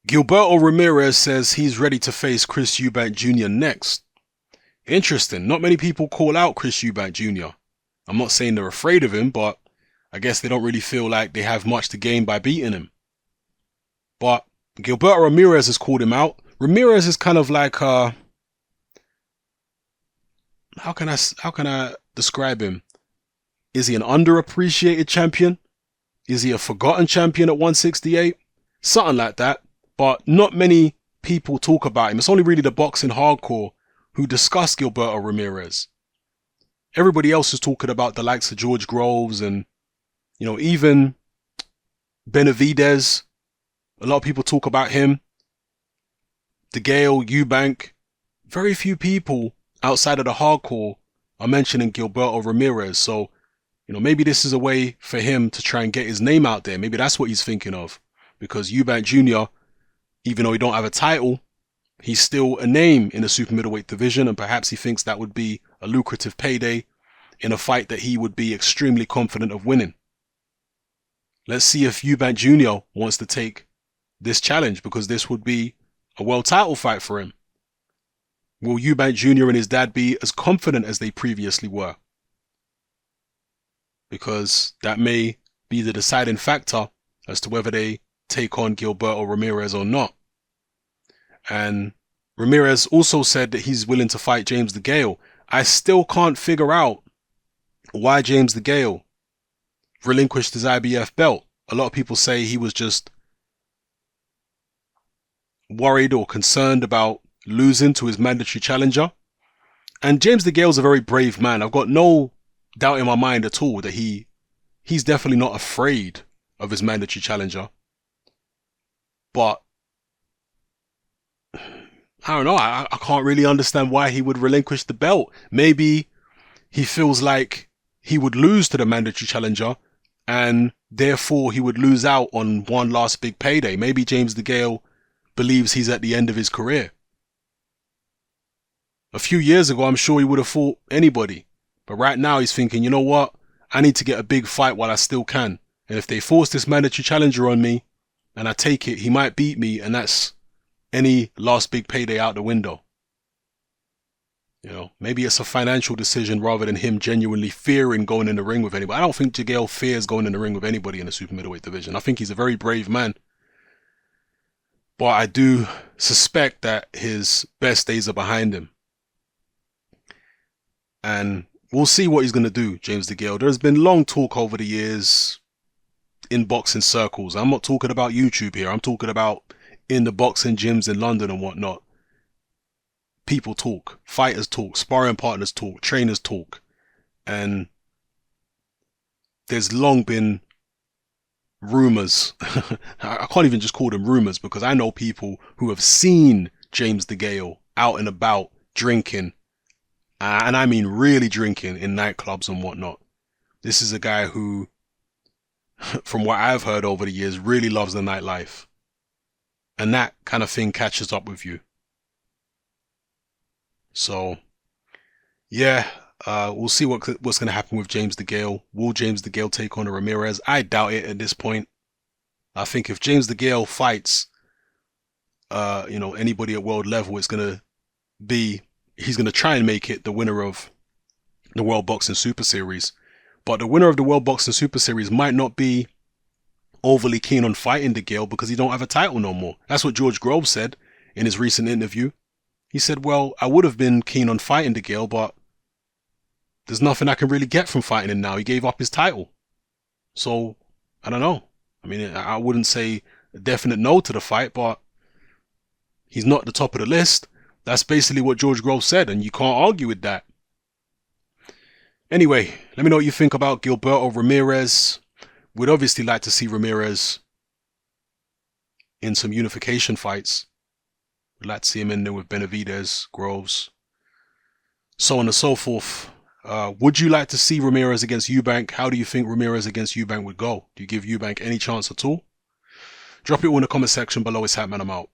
Gilberto Ramirez says he's ready to face Chris Eubank Jr. next. Interesting. Not many people call out Chris Eubank Jr. I'm not saying they're afraid of him, but I guess they don't really feel like they have much to gain by beating him. But Gilberto Ramirez has called him out. Ramirez is kind of like how can I describe him? Is he an underappreciated champion? Is he a forgotten champion at 168? Something like that. But not many people talk about him. It's only really the boxing hardcore who discuss Gilberto Ramirez. Everybody else is talking about the likes of George Groves and, even Benavidez. A lot of people talk about him. DeGale, Eubank. Very few people outside of the hardcore are mentioning Gilberto Ramirez. So, maybe this is a way for him to try and get his name out there. Maybe that's what he's thinking of. Because Eubank Jr., even though he don't have a title, he's still a name in the super middleweight division, and perhaps he thinks that would be a lucrative payday in a fight that he would be extremely confident of winning. Let's see if Eubank Jr. wants to take this challenge, because this would be a world title fight for him. Will Eubank Jr. and his dad be as confident as they previously were? Because that may be the deciding factor as to whether they take on Gilberto Ramirez or not. And Ramirez also said that he's willing to fight James DeGale. I still can't figure out why James DeGale relinquished his IBF belt. A lot of people say he was just worried or concerned about losing to his mandatory challenger. And James DeGale's a very brave man. I've got no doubt in my mind at all that he's definitely not afraid of his mandatory challenger. But I don't know. I can't really understand why he would relinquish the belt. Maybe he feels like he would lose to the mandatory challenger and therefore he would lose out on one last big payday. Maybe James DeGale believes he's at the end of his career. A few years ago, I'm sure he would have fought anybody. But right now he's thinking, you know what? I need to get a big fight while I still can. And if they force this mandatory challenger on me and I take it, he might beat me, and that's any last big payday out the window. Maybe it's a financial decision rather than him genuinely fearing going in the ring with anybody. I don't think DeGale fears going in the ring with anybody in the super middleweight division. I think he's a very brave man. But I do suspect that his best days are behind him. And we'll see what he's going to do, James DeGale. There's been long talk over the years in boxing circles. I'm not talking about YouTube here. I'm talking about in the boxing gyms in London and whatnot. People talk, fighters talk, sparring partners talk, trainers talk. And there's long been rumors. I can't even just call them rumors, because I know people who have seen James DeGale out and about drinking. And I mean really drinking in nightclubs and whatnot. This is a guy who, from what I've heard over the years, really loves the nightlife. And that kind of thing catches up with you. So, yeah, we'll see what's going to happen with James DeGale. Will James DeGale take on a Ramirez? I doubt it at this point. I think if James DeGale fights, anybody at world level, it's going to be, he's going to try and make it the winner of the World Boxing Super Series. But the winner of the World Boxing Super Series might not be overly keen on fighting DeGale because he don't have a title no more. That's what George Groves said in his recent interview. He said, well, I would have been keen on fighting DeGale, but there's nothing I can really get from fighting him now. He gave up his title. So, I don't know. I mean, I wouldn't say a definite no to the fight, but he's not at the top of the list. That's basically what George Groves said, and you can't argue with that. Anyway, let me know what you think about Gilberto Ramirez. We'd obviously like to see Ramirez in some unification fights. We'd like to see him in there with Benavidez, Groves, so on and so forth. Would you like to see Ramirez against Eubank? How do you think Ramirez against Eubank would go? Do you give Eubank any chance at all? Drop it all in the comment section below. It's Hatman. I'm out.